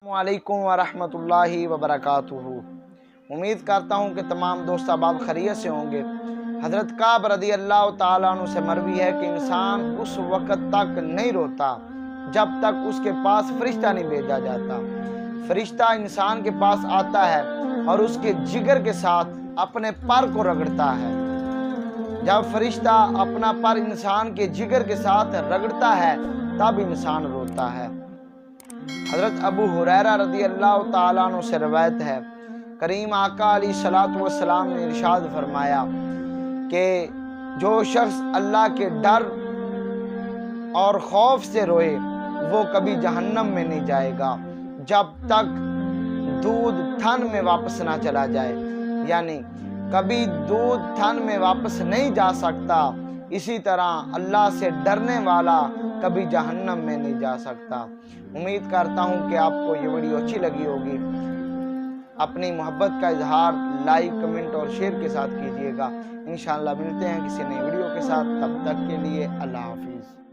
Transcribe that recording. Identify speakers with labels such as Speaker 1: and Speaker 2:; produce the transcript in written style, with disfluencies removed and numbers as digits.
Speaker 1: السلام علیکم ورحمۃ اللہ وبرکاتہ۔ امید کرتا ہوں کہ تمام دوست احباب خیریت سے ہوں گے۔ حضرت کعب رضی اللہ تعالیٰ عنہ سے مروی ہے کہ انسان اس وقت تک نہیں روتا جب تک اس کے پاس فرشتہ نہیں بھیجا جاتا۔ فرشتہ انسان کے پاس آتا ہے اور اس کے جگر کے ساتھ اپنے پر کو رگڑتا ہے۔ جب فرشتہ اپنا پر انسان کے جگر کے ساتھ رگڑتا ہے تب انسان روتا ہے۔ حضرت ابو ہریرہ رضی اللہ تعالیٰ عنہ سے روایت ہے، کریم آقا علیہ الصلوۃ والسلام نے ارشاد فرمایا کہ جو شخص اللہ کے ڈر اور خوف سے روئے وہ کبھی جہنم میں نہیں جائے گا جب تک دودھ تھن میں واپس نہ چلا جائے، یعنی کبھی دودھ تھن میں واپس نہیں جا سکتا، اسی طرح اللہ سے ڈرنے والا کبھی جہنم میں نہیں جا سکتا۔ امید کرتا ہوں کہ آپ کو یہ ویڈیو اچھی لگی ہوگی۔ اپنی محبت کا اظہار لائک، کمنٹ اور شیئر کے ساتھ کیجیے گا۔ انشاءاللہ ملتے ہیں کسی نئی ویڈیو کے ساتھ، تب تک کے لیے اللہ حافظ۔